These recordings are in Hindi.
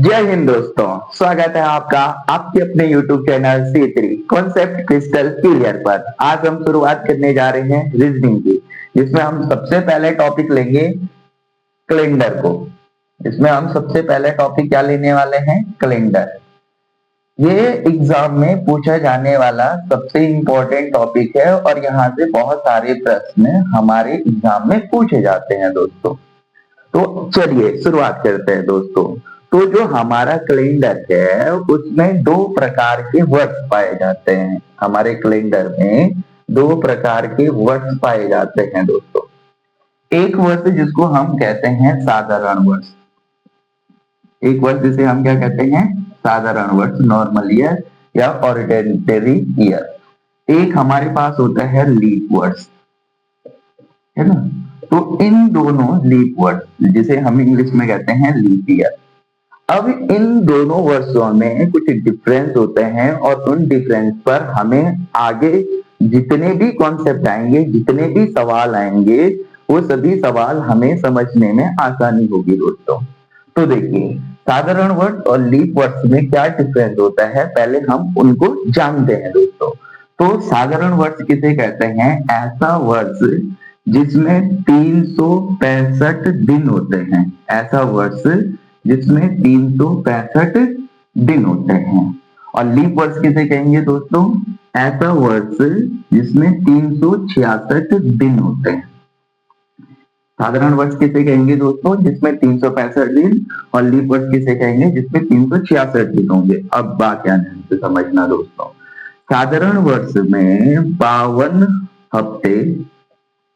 जय हिंद दोस्तों, स्वागत है आपका आपके अपने YouTube channel C3 concept crystal clear पर। आज हम शुरुआत करने जा रहे हैं रीजनिंग की, जिसमें हम सबसे पहले टॉपिक लेंगे कैलेंडर को। इसमें हम सबसे पहले टॉपिक क्या लेने वाले हैं? कैलेंडर। ये एग्जाम में पूछा जाने वाला सबसे इम्पोर्टेंट टॉपिक है और यहाँ से बहुत सारे प्रश्न हमारे एग्जाम में पूछे जाते हैं दोस्तों। तो चलिए शुरुआत करते हैं दोस्तों। तो जो हमारा कैलेंडर है उसमें दो प्रकार के वर्ड्स पाए जाते हैं। हमारे कैलेंडर में दो प्रकार के वर्ड्स पाए जाते हैं दोस्तों। एक वर्ड जिसको हम कहते हैं साधारण वर्ड्स, एक वर्ड जिसे हम क्या कहते हैं? साधारण वर्ड्स, नॉर्मल ईयर या ऑर्डिनरी ईयर। एक हमारे पास होता है लीप वर्ड्स, है ना। तो इन दोनों लीप वर्ड जिसे हम इंग्लिश में कहते हैं लीप ईयर। अब इन दोनों वर्षों में कुछ डिफरेंस होते हैं और उन डिफरेंस पर हमें आगे जितने भी कॉन्सेप्ट आएंगे, जितने भी सवाल आएंगे, वो सभी सवाल हमें समझने में आसानी होगी दोस्तों। तो देखिए, साधारण वर्ड और लीप वर्ड्स में क्या डिफरेंस होता है, पहले हम उनको जानते हैं दोस्तों। तो साधारण वर्ड्स किसे कहते हैं? ऐसा वर्ड्स जिसमें 365 दिन होते हैं, ऐसा वर्ड्स जिसमें 365 दिन होते हैं। और लीप वर्ड्स किसे कहेंगे दोस्तों? ऐसा वर्ड्स जिसमें 366 दिन होते हैं। साधारण वर्ड्स किसे कहेंगे दोस्तों? जिसमें 365 दिन। और लीप वर्ड्स किसे कहेंगे? जिसमें 366 दिन होंगे। अब बात ध्यान से समझना दोस्तों। साधारण वर्ष में 52 हफ्ते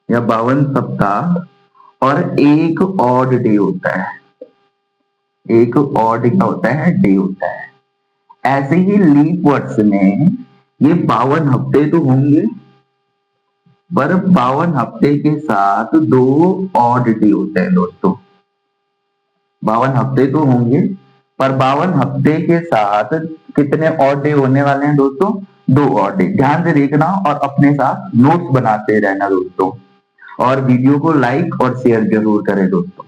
या 52 सप्ताह और एक ऑड डे होता है। एक ऑड क्या होता है? डे होता है। ऐसे ही लीप वर्ड्स में ये 52 हफ्ते तो होंगे, पर 52 हफ्ते के साथ दो ऑड डे होते हैं दोस्तों। 52 हफ्ते तो होंगे, पर 52 हफ्ते के साथ कितने ऑड डे होने वाले हैं दोस्तों? दो ऑड डे। ध्यान से देखना और अपने साथ नोट्स बनाते रहना दोस्तों, और वीडियो को लाइक और शेयर जरूर करें दोस्तों।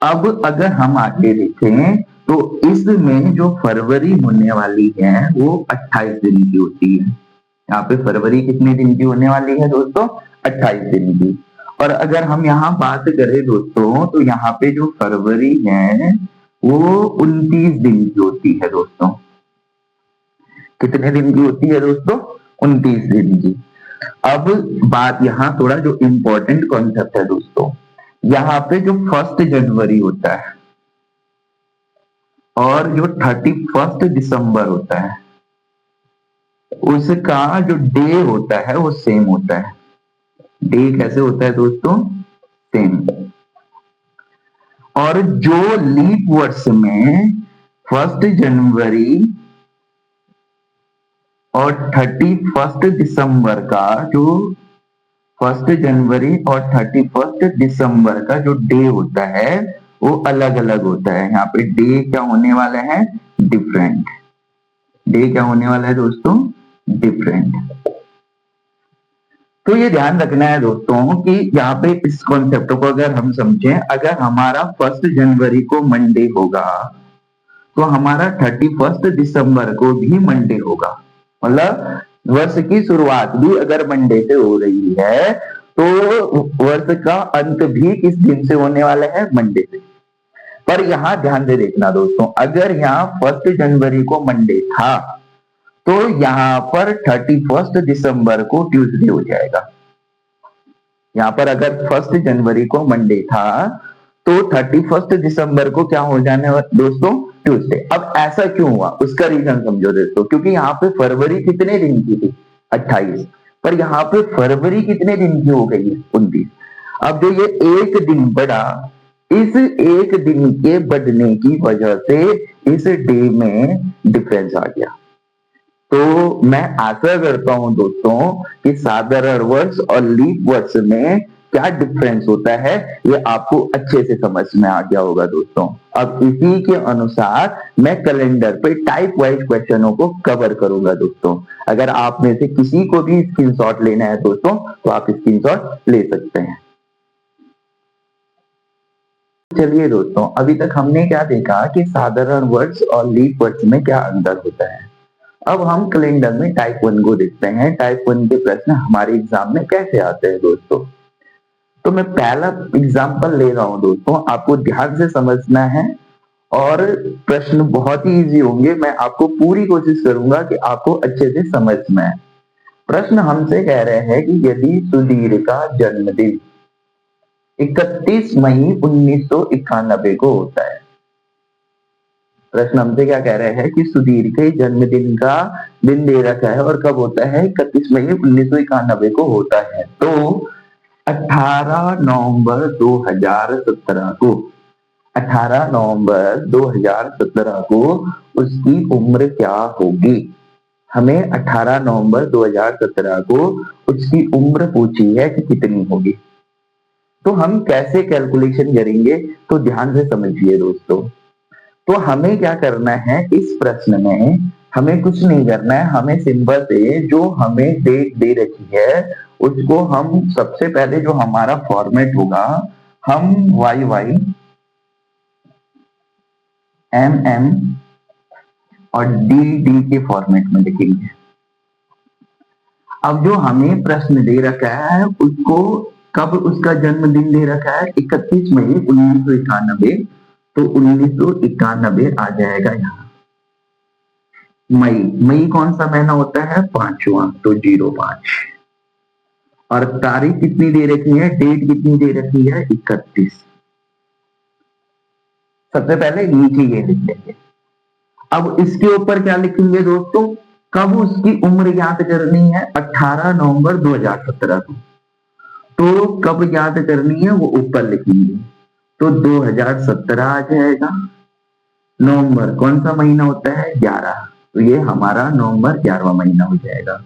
अब अगर हम आगे देखें तो इसमें जो फरवरी होने वाली है वो 28 दिन की होती है। यहाँ पे फरवरी कितने दिन की होने वाली है दोस्तों? 28 दिन की। और अगर हम यहाँ बात करें दोस्तों, तो यहाँ पे जो फरवरी है वो 29 दिन की होती है दोस्तों। कितने दिन की होती है दोस्तों? 29 दिन की। अब बात यहाँ थोड़ा जो इम्पोर्टेंट कॉन्सेप्ट है दोस्तों, यहाँ पे जो 1 जनवरी होता है और जो 31 दिसंबर होता है, उसका जो डे होता है वो सेम होता है। डे कैसे होता है दोस्तों? सेम। और जो लीप वर्ष में 1 जनवरी और 31 दिसंबर का जो 1 जनवरी और 31 दिसंबर का जो डे होता है वो अलग अलग होता है। यहाँ पे डे क्या होने वाला है? डिफरेंट। डे क्या होने वाला है दोस्तों? डिफरेंट। तो ये ध्यान रखना है दोस्तों कि यहाँ पे इस कॉन्सेप्ट को अगर हम समझें, अगर हमारा 1 जनवरी को मंडे होगा तो हमारा 31 दिसंबर को भी मंडे होगा। मतलब वर्ष की शुरुआत भी अगर मंडे से हो रही है तो वर्ष का अंत भी किस दिन से होने वाला है? मंडे से। पर यहाँ ध्यान से देखना दोस्तों, अगर यहाँ 1 जनवरी को मंडे था तो यहाँ पर 31 दिसंबर को ट्यूसडे हो जाएगा। यहाँ पर अगर 1 जनवरी को मंडे था तो 31 दिसंबर को क्या हो जाने वाला दोस्तों? ट्यूसडे। अब ऐसा क्यों हुआ उसका रीजन समझो दोस्तों, क्योंकि यहाँ पे फरवरी कितने दिन की थी? 28। पर यहाँ पे फरवरी कितने दिन की हो गई है? 29। अब जो ये एक दिन बढ़ा, इस एक दिन के बढ़ने की वजह से इस डे में डिफरेंस आ गया। तो मैं आशा करता हूं दोस्तों कि साधारण वर्ड्स और लीप वर्ड्स में क्या डिफरेंस होता है ये आपको अच्छे से समझ में आ गया होगा दोस्तों। अब इसी के अनुसार मैं कैलेंडर पे टाइप वाइज क्वेश्चनों को कवर करूंगा दोस्तों। अगर आप में से किसी को भी स्क्रीनशॉट लेना है दोस्तों तो आप स्क्रीनशॉट ले सकते हैं। चलिए दोस्तों, अभी तक हमने क्या देखा कि साधारण वर्ड्स और लीप वर्ड्स में क्या अंतर होता है। अब हम कैलेंडर में टाइप 1 को देखते हैं। टाइप 1 के प्रश्न हमारे एग्जाम में कैसे आते हैं दोस्तों। तो मैं पहला एग्जाम्पल ले रहा हूं दोस्तों, आपको ध्यान से समझना है और प्रश्न बहुत ही इजी होंगे। मैं आपको पूरी कोशिश करूंगा कि आपको अच्छे से समझ में आए। प्रश्न हमसे कह रहे हैं कि यदि सुधीर का जन्मदिन 31 मई 1991 को होता है। प्रश्न हमसे क्या कह रहे हैं कि सुधीर के जन्मदिन का दिन दे रखा है और कब होता है, 31 मई 1991 को होता है। तो 18 नवंबर 2017 को 18 नवंबर 2017 को उसकी उम्र क्या होगी। हमें 18 नवंबर 2017 को उसकी उम्र पूछी है कि कितनी होगी। तो हम कैसे कैलकुलेशन करेंगे, तो ध्यान से समझिए दोस्तों। तो हमें क्या करना है, इस प्रश्न में हमें कुछ नहीं करना है। हमें सिंपल से जो हमें डेट दे रखी है उसको हम सबसे पहले जो हमारा फॉर्मेट होगा, हम वाई वाई एम एम और डी डी के फॉर्मेट में लिखेंगे। अब जो हमें प्रश्न दे रखा है उसको कब उसका जन्मदिन दे रखा है, 31 मई 1991। तो 1991 आ जाएगा यहाँ। मई कौन सा महीना होता है, 5वां, तो 05। और तारीख कितनी दे रखी है, डेट कितनी दे रखी है, 31। सबसे पहले नीचे ये लिख लेंगे। अब इसके ऊपर क्या लिखेंगे दोस्तों, कब उसकी उम्र याद करनी है, 18 नवंबर 2017 को। तो कब याद करनी है वो ऊपर लिखेंगे। तो 2017 आ जाएगा। नवंबर कौन सा महीना होता है, 11। तो ये हमारा नवंबर 11वां महीना हो जाएगा।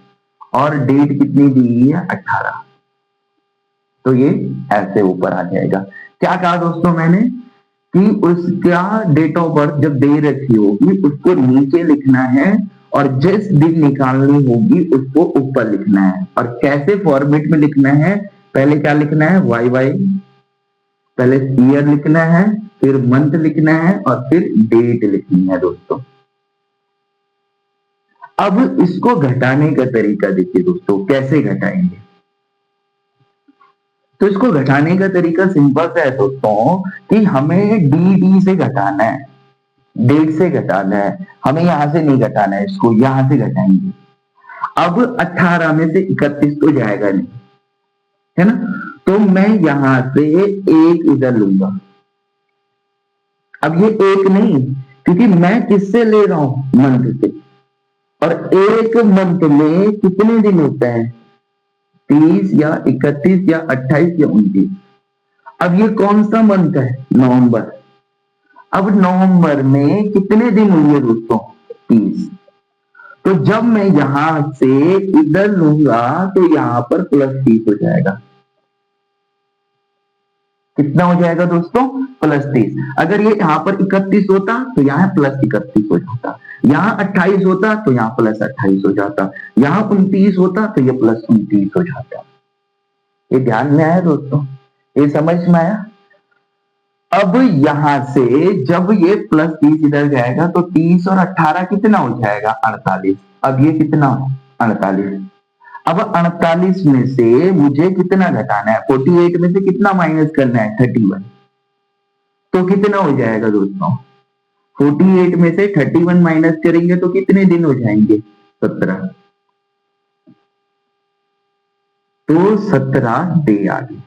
और डेट कितनी दी है, 18। तो ये ऐसे ऊपर आ जाएगा। क्या कहा दोस्तों मैंने कि उसका डेट ऑफ बर्थ जब दे रखी होगी उसको नीचे लिखना है और जिस दिन निकालनी होगी उसको ऊपर लिखना है। और कैसे फॉर्मेट में लिखना है, पहले क्या लिखना है, वाई वाई, पहले ईयर लिखना है, फिर मंथ लिखना है और फिर डेट लिखनी है दोस्तों। अब इसको घटाने का तरीका देखिए दोस्तों, कैसे घटाएंगे। तो इसको घटाने का तरीका सिंपल सा है दोस्तों कि हमें डी से घटाना है, डेट से घटाना है। हमें यहां से नहीं घटाना है, इसको यहां से घटाएंगे। अब 18 में से 31 तो जाएगा नहीं, है ना। तो मैं यहां से एक इधर लूंगा। अब ये एक नहीं, क्योंकि मैं किससे ले रहा हूं, मंथ से। और एक मंथ में कितने दिन होते हैं, 30 या 31 या 28 या 29। अब ये कौन सा मंथ है, नवंबर। अब नवंबर में कितने दिन हुए दोस्तों, 30। तो जब मैं यहां से इधर लूंगा तो यहां पर +30 हो जाएगा। कितना हो जाएगा दोस्तों, +30। अगर ये यहाँ पर 31 होता तो यहाँ +31 हो जाता, यहाँ 28 होता तो यहाँ +28 हो जाता, यहाँ 29 होता तो ये +29 हो जाता। ये ध्यान में आया दोस्तों, ये समझ में आया। अब यहां से जब ये +30 इधर जाएगा तो 30 और 18 कितना हो जाएगा, 48। अब ये कितना, 48। अब 48 में से मुझे कितना घटाना है, 48 में से कितना माइनस करना है, 31। तो कितना हो जाएगा दोस्तों, 48 में से 31 माइनस करेंगे तो कितने दिन हो जाएंगे, 17। तो 17 डे आ गए।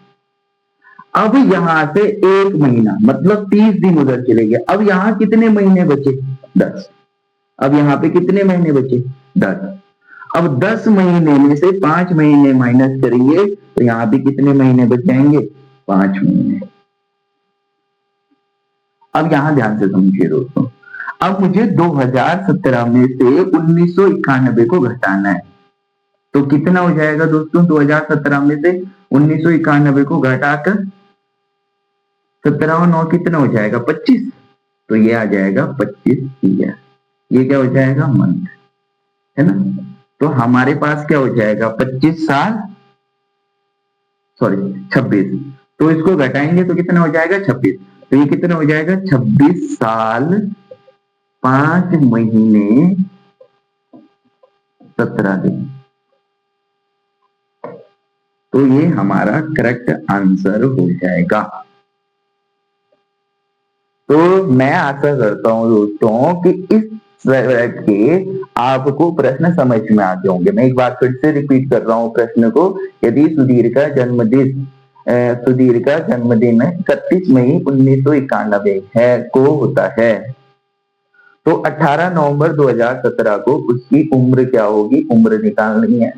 अब यहां से एक महीना मतलब 30 दिन उधर चले गए। अब यहां कितने महीने बचे, 10। अब यहाँ पे कितने महीने बचे, 10। अब 10 महीने में से 5 महीने माइनस करेंगे तो यहाँ भी कितने महीने बच जाएंगे, 5 महीने। अब यहां ध्यान से समझिए दोस्तों। अब मुझे 2017 में से 1991 को घटाना है। तो कितना हो जाएगा दोस्तों, 2017 में से 1991 को घटाकर 17 और 9 कितना हो जाएगा, 25। तो ये आ जाएगा 25 ईयर। ये क्या हो जाएगा, मंथ, है ना। तो हमारे पास क्या हो जाएगा, 25 साल, सॉरी 26। तो इसको घटाएंगे तो कितना हो जाएगा, 26। तो ये कितना हो जाएगा 26 साल 5 महीने 17 दिन। तो ये हमारा करेक्ट आंसर हो जाएगा। तो मैं आशा करता हूं दोस्तों कि इस तरह के आपको प्रश्न समझ में आते होंगे। मैं एक बार फिर से रिपीट कर रहा हूं प्रश्न को। यदि सुधीर का जन्मदिन 31 मई 1991 है को होता है, तो 18 नवंबर 2017 को उसकी उम्र क्या होगी, उम्र निकालनी है।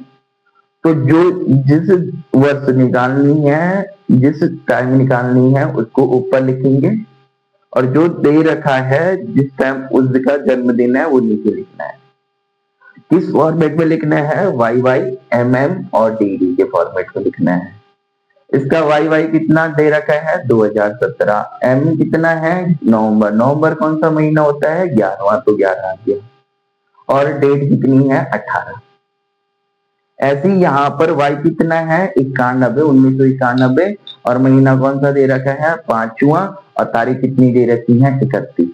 तो जो जिस वर्ष निकालनी है, जिस टाइम निकालनी है, उसको ऊपर लिखेंगे और जो दे रखा है जिस टाइम उसका जन्मदिन है वो नीचे लिखना है। किस फॉर्मेट में लिखना है, वाई वाई, एम एम और डी के फॉर्मेट में लिखना है। इसका वाई वाई कितना दे रखा है 2017, एम कितना है नवंबर, नवंबर कौन सा महीना होता है 11वां, तो 11 आ गया, और डेट कितनी है 18। ऐसे ही यहाँ पर y कितना है 91, 1991, और महीना कौन सा दे रखा है 5वां, और तारीख कितनी दे रखी है 31,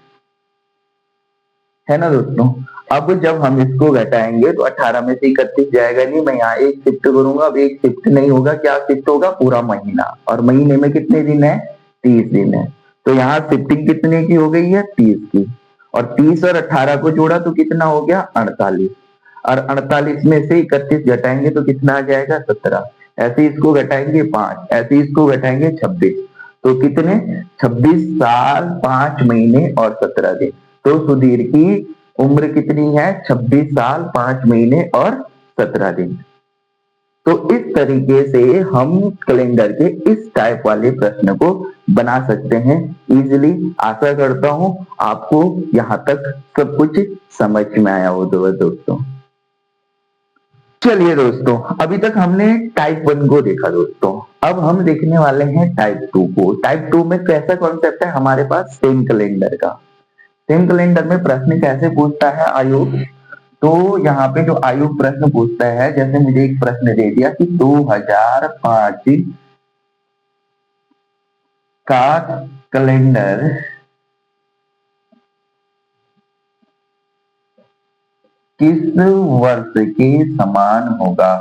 है ना दोस्तों। अब जब हम इसको घटाएंगे तो 18 में से 31 जाएगा नहीं, मैं यहाँ एक शिफ्ट करूंगा। अब एक शिफ्ट नहीं होगा, क्या शिफ्ट होगा, पूरा महीना, और महीने में कितने दिन है 30 दिन है। तो यहाँ शिफ्टिंग कितने की हो गई है 30 की, और 30 और 18 को जोड़ा तो कितना हो गया 48, और 48 में से 31 घटाएंगे तो कितना आ जाएगा 17। ऐसे इसको घटाएंगे 5, ऐसे इसको घटाएंगे 26, तो कितने 26 साल 5 महीने और 17 दिन। तो सुधीर की उम्र कितनी है 26 साल 5 महीने और 17 दिन। तो इस तरीके से हम कैलेंडर के इस टाइप वाले प्रश्न को बना सकते हैं इजीली। आशा करता हूं आपको यहां तक सब कुछ समझ में आया हो दोस्तों। चलिए दोस्तों, अभी तक हमने टाइप 1 को देखा दोस्तों। अब हम देखने वाले हैं टाइप 2 को। टाइप 2 में कैसा कॉन्सेप्ट है हमारे पास, सेम कैलेंडर का। सेम कैलेंडर में प्रश्न कैसे पूछता है आयोग, तो यहाँ पे जो आयोग प्रश्न पूछता है, जैसे मुझे एक प्रश्न दे दिया कि 2005 का कैलेंडर किस वर्ष के समान होगा।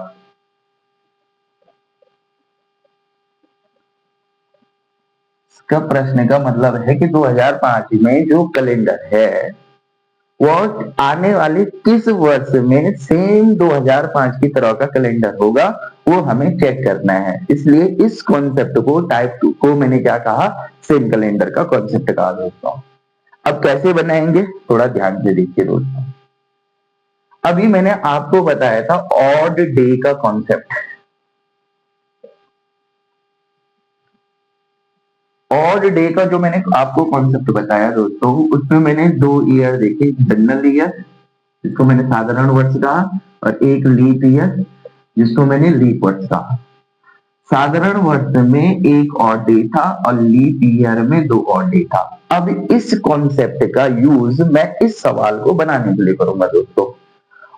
इसका प्रश्न का मतलब है कि 2005 में जो कैलेंडर है वो आने वाले किस वर्ष में सेम 2005 की तरह का कैलेंडर होगा, वो हमें चेक करना है। इसलिए इस कॉन्सेप्ट को टाइप 2 को मैंने क्या कहा, सेम कैलेंडर का कॉन्सेप्ट कहा दोस्तों। अब कैसे बनाएंगे थोड़ा ध्यान से देखिए दोस्तों। अभी मैंने आपको बताया था ऑड डे का कॉन्सेप्ट। ऑड डे का जो मैंने आपको कॉन्सेप्ट बताया दोस्तों, उसमें मैंने 2 ईयर देखे, जनरल ईयर जिसको मैंने साधारण वर्ष कहा, और एक लीप ईयर जिसको मैंने लीप वर्ष कहा। साधारण वर्ष में एक ऑड डे था और लीप ईयर में 2 ऑड डे था। अब इस कॉन्सेप्ट का यूज मैं इस सवाल को बनाने के लिए करूंगा दोस्तों,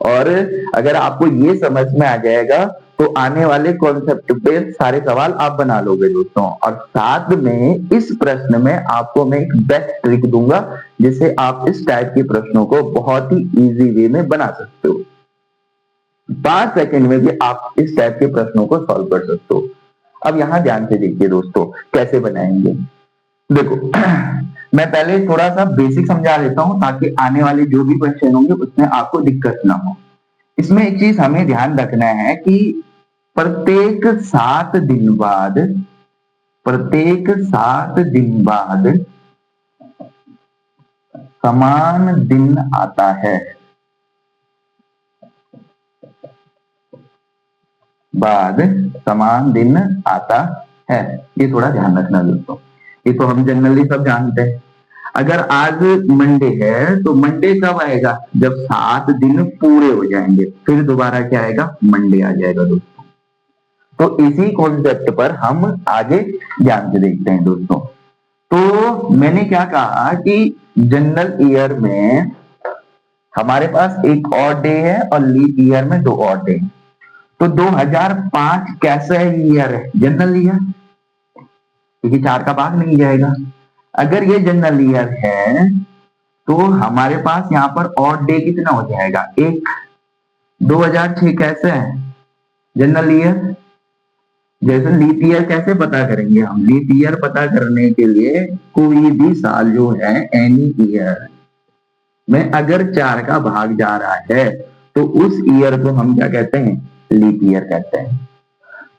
और अगर आपको ये समझ में आ जाएगा तो आने वाले कॉन्सेप्ट पे सारे सवाल आप बना लोगे दोस्तों। और साथ में इस प्रश्न में आपको मैं एक बेस्ट ट्रिक दूंगा जिससे आप इस टाइप के प्रश्नों को बहुत ही इजी वे में बना सकते हो। 5 सेकंड में भी आप इस टाइप के प्रश्नों को सॉल्व कर सकते हो। अब यहां ध्यान से देखिए दोस्तों कैसे बनाएंगे। देखो मैं पहले थोड़ा सा बेसिक समझा देता हूं ताकि आने वाले जो भी क्वेश्चन होंगे उसमें आपको दिक्कत ना हो। इसमें एक चीज हमें ध्यान रखना है कि प्रत्येक 7 दिन बाद समान दिन आता है। समान दिन आता है, ये थोड़ा ध्यान रखना दोस्तों। ये तो हम जनरली सब जानते हैं। अगर आज मंडे है तो मंडे कब आएगा, जब 7 दिन पूरे हो जाएंगे, फिर दोबारा क्या आएगा, मंडे आ जाएगा दोस्तों। तो इसी कॉन्सेप्ट पर हम आगे ध्यान से देखते हैं दोस्तों। तो मैंने क्या कहा कि जनरल ईयर में हमारे पास एक और डे है और लीप ईयर में 2 और डे है। तो 2005 कैसा ईयर है, जनरल ईयर, क्योंकि 4 का भाग नहीं जाएगा। अगर ये जनरल ईयर है तो हमारे पास यहाँ पर ऑड डे कितना हो जाएगा, एक। 2006 कैसे है जनरल ईयर, जैसे लीप ईयर कैसे पता करेंगे हम, लीप ईयर पता करने के लिए कोई भी साल जो है एनी ईयर में अगर 4 का भाग जा रहा है तो उस ईयर को हम क्या कहते हैं, लीप ईयर कहते हैं।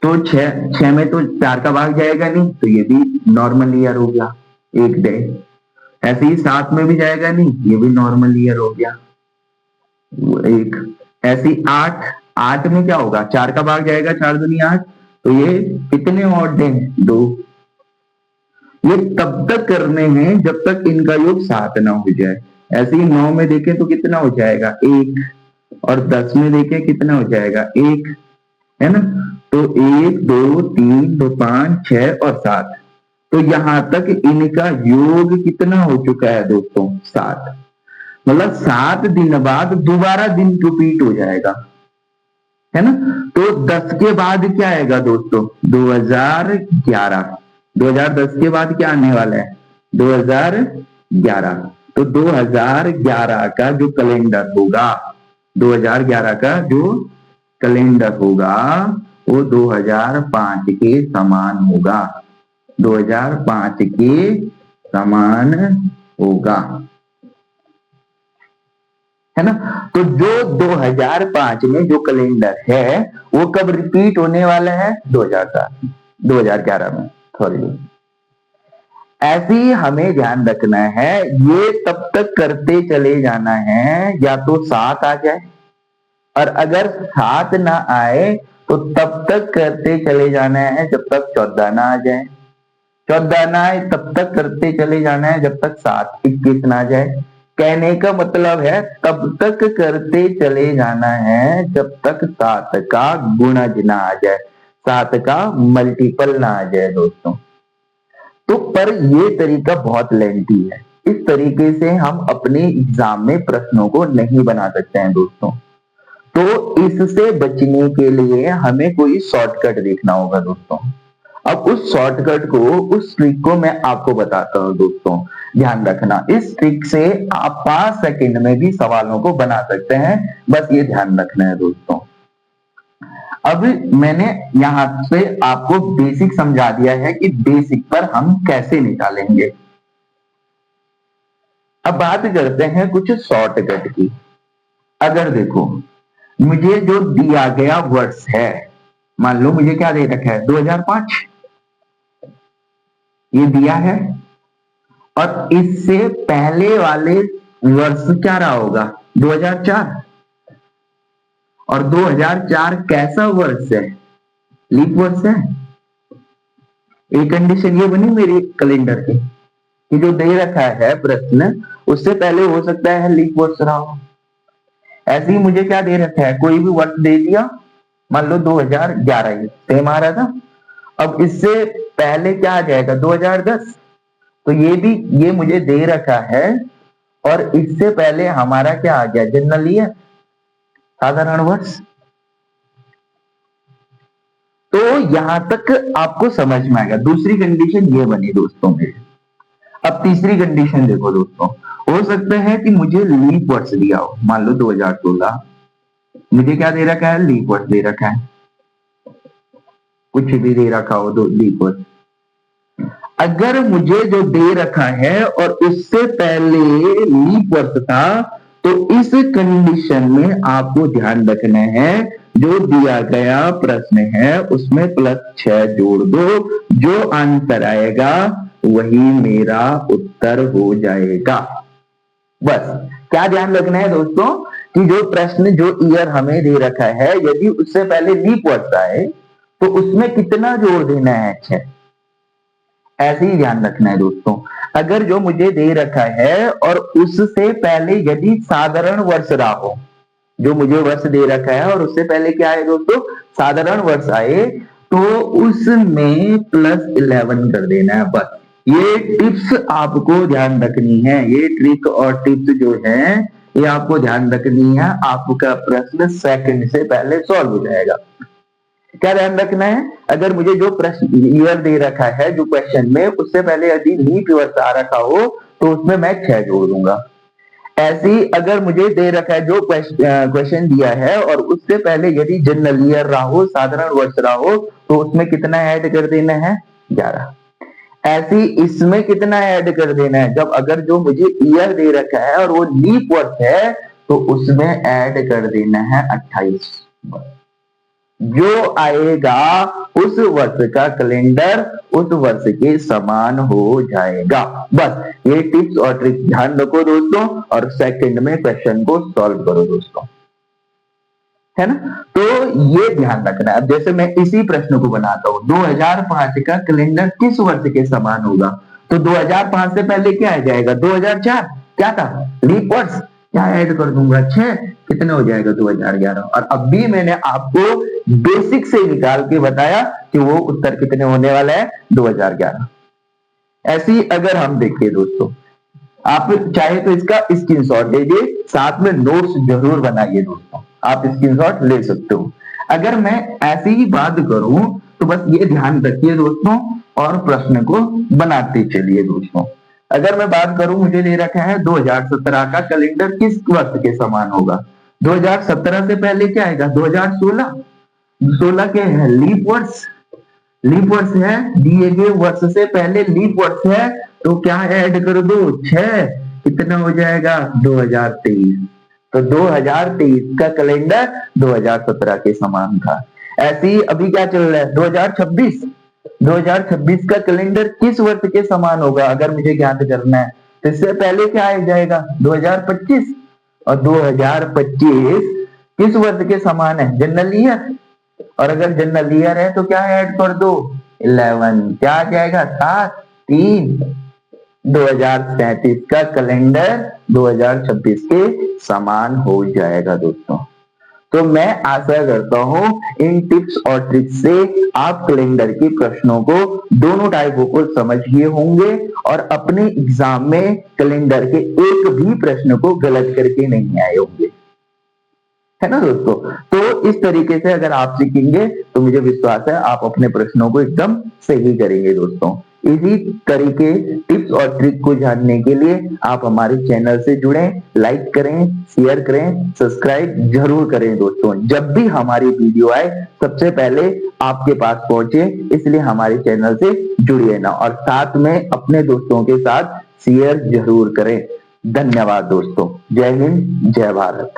तो 6 में तो 4 का भाग जाएगा नहीं, तो ये भी नॉर्मल ईयर हो गया, एक डे। ऐसे ही 7 में भी जाएगा नहीं, ये भी नॉर्मल ईयर हो गया, एक। ऐसे ही 8 में क्या होगा, 4 का भाग जाएगा, 4 दूनी 8, तो ये कितने ऑड डे हैं, 2। ये तब तक करने हैं जब तक इनका योग 7 ना हो जाए। ऐसे ही 9 में देखें तो कितना हो जाएगा, 1, और 10 में देखें कितना हो जाएगा, 1, है ना। तो 1 2 3 2 5 6 और 7, तो यहां तक इनका योग कितना हो चुका है दोस्तों, 7। मतलब 7 दिन बाद दोबारा दिन रिपीट हो जाएगा, है ना। तो 10 के बाद क्या आएगा दोस्तों, 2011। 2010 के बाद क्या आने वाला है, 2011। तो 2011 का जो कैलेंडर होगा, 2011 का जो कैलेंडर होगा वो 2005 के समान होगा, 2005 के समान होगा, है ना। तो जो 2005 में जो कैलेंडर है वो कब रिपीट होने वाला है, 2011 में, सॉरी। ऐसे ही हमें ध्यान रखना है, ये तब तक करते चले जाना है या तो 7 आ जाए, और अगर 7 ना आए तो तब तक करते चले जाना है जब तक 14 ना आ जाए, 14 ना आए तब तक करते चले जाना है जब तक 7 21 ना आ जाए। कहने का मतलब है तब तक करते चले जाना है जब तक 7 का गुणज ना आ जाए, 7 का मल्टीपल ना आ जाए दोस्तों। तो पर ये तरीका बहुत लेंथी है, इस तरीके से हम अपने एग्जाम में प्रश्नों को नहीं बना सकते हैं दोस्तों। तो इससे बचने के लिए हमें कोई शॉर्टकट देखना होगा दोस्तों। अब उस शॉर्टकट को, उस ट्रिक को मैं आपको बताता हूं दोस्तों, ध्यान रखना। इस ट्रिक से आप 5 सेकंड में भी सवालों को बना सकते हैं, बस ये ध्यान रखना है दोस्तों। अब मैंने यहां से आपको बेसिक समझा दिया है कि बेसिक पर हम कैसे निकालेंगे। अब बात करते हैं कुछ शॉर्टकट की। अगर देखो मुझे जो दिया गया वर्ष है, मान लो मुझे क्या दे रखा है, 2005 ये दिया है, और इससे पहले वाले वर्ष क्या रहा होगा, 2004। और 2004 कैसा वर्ष है, लीप वर्ष है। एक कंडीशन ये बनी मेरी कैलेंडर की कि जो दे रखा है प्रश्न उससे पहले हो सकता है लीप वर्ष रहा हो। ऐसे ही मुझे क्या दे रखा है, कोई भी वर्ष दे दिया, मान लो 2011 ही सेम आ रहा था। अब इससे पहले क्या आ जाएगा, 2010। तो ये मुझे दे रखा है, और इससे पहले हमारा क्या आ गया, जनरल ईयर, साधारण वर्ष। तो यहां तक आपको समझ में आएगा। दूसरी कंडीशन ये बनी दोस्तों मेरी। अब तीसरी कंडीशन देखो दोस्तों, हो सकता है कि मुझे लीप वर्ष दिया हो, मान लो 2016, मुझे क्या दे रखा है, लीप वर्ष दे रखा है, कुछ भी दे रखा हो दो लीप वर्ष। अगर मुझे जो दे रखा है और उससे पहले लीप वर्ष था, तो इस कंडीशन में आपको ध्यान रखना है, जो दिया गया प्रश्न है उसमें +6 जोड़ दो, जो आंसर आएगा वही मेरा उत्तर हो जाएगा। बस क्या ध्यान रखना है दोस्तों कि जो प्रश्न, जो ईयर हमें दे रखा है, यदि उससे पहले लीप वर्ष आए तो उसमें कितना जोड़ देना है, 6। ऐसे ही ध्यान रखना है दोस्तों। अगर जो मुझे दे रखा है और उससे पहले यदि साधारण वर्ष रहा हो, जो मुझे वर्ष दे रखा है और उससे पहले क्या है दोस्तों, साधारण वर्ष आए, तो उसमें +11 कर देना है। बस ये टिप्स आपको ध्यान रखनी है, ये ट्रिक और टिप्स जो है ये आपको ध्यान रखनी है। आपका प्रश्न सेकंड से पहले सॉल्व हो जाएगा। क्या ध्यान रखना है, अगर मुझे जो प्रश्न ईयर दे रखा है जो क्वेश्चन में, उससे पहले यदि लीप ईयर आ रखा हो तो उसमें मैं 6 जोड़ दूंगा। ऐसी अगर मुझे दे रखा है जो क्वेश्चन दिया है और उससे पहले यदि जनरल ईयर रहा हो, साधारण वर्ष रहा हो, तो उसमें कितना ऐड कर देना है, 11। ऐसी इसमें कितना ऐड कर देना है, जब अगर जो मुझे ईयर दे रखा है और वो लीप वर्ष है तो उसमें ऐड कर देना है 28। जो आएगा उस वर्ष का कैलेंडर उस वर्ष के समान हो जाएगा। बस ये टिप्स और ट्रिक्स ध्यान रखो दोस्तों, और सेकंड में क्वेश्चन को सॉल्व करो दोस्तों, है ना। तो ये ध्यान रखना है। अब जैसे मैं इसी प्रश्न को बनाता हूं, 2005 का कैलेंडर किस वर्ष के समान होगा, तो 2005 से पहले क्या आ जाएगा, 2004 क्या था, लीप वर्ष, क्या ऐड कर दूंगा 6, कितने हो जाएगा 2011। और अब भी मैंने आपको बेसिक से निकाल के बताया कि वो उत्तर कितने होने वाला है, 2011। ऐसी अगर हम देखें दोस्तों, आप चाहे तो इसका स्क्रीनशॉट लीजिए, साथ में नोट्स जरूर बनाइए दोस्तों, आप स्क्रीनशॉट ले सकते हो। अगर मैं ऐसी ही बात करूं तो बस ये ध्यान रखिए दोस्तों, और प्रश्न को बनाते चलिए दोस्तों। अगर मैं बात करूं, मुझे ले रखा है 2017 का कैलेंडर किस वर्ष के समान होगा। 2017 से पहले क्या आएगा, 2016, 16 के है लीप वर्ष, लीप वर्ष है, दिए गए वर्ष से पहले लीप वर्ष है, तो क्या ऐड कर दो 6, कितना हो जाएगा 2023। तो 2023 का कैलेंडर 2017 के समान था। ऐसे ही अभी क्या चल रहा है, 2026, 2026 का कैलेंडर किस वर्ष के समान होगा अगर मुझे ज्ञात करना है, तो इससे पहले क्या आ जाएगा 2025, और 2025 किस वर्ष के समान है, जनरल ईयर, और अगर जनरल ईयर है तो क्या ऐड कर दो 11, क्या आ जाएगा 7, 3, 2037 का कैलेंडर 2026 के समान हो जाएगा दोस्तों। तो मैं आशा करता हूं इन टिप्स और ट्रिक्स से आप कैलेंडर के प्रश्नों को दोनों टाइपों को समझ गए होंगे और अपने एग्जाम में कैलेंडर के एक भी प्रश्न को गलत करके नहीं आए होंगे, है ना दोस्तों। तो इस तरीके से अगर आप सीखेंगे तो मुझे विश्वास है आप अपने प्रश्नों को एकदम सही करेंगे दोस्तों। इसी तरीके टिप्स और ट्रिक को जानने के लिए आप हमारे चैनल से जुड़ें, लाइक करें, शेयर करें, सब्सक्राइब जरूर करें दोस्तों। जब भी हमारी वीडियो आए सबसे पहले आपके पास पहुंचे, इसलिए हमारे चैनल से जुड़िए ना, और साथ में अपने दोस्तों के साथ शेयर जरूर करें। धन्यवाद दोस्तों। जय हिंद, जय भारत।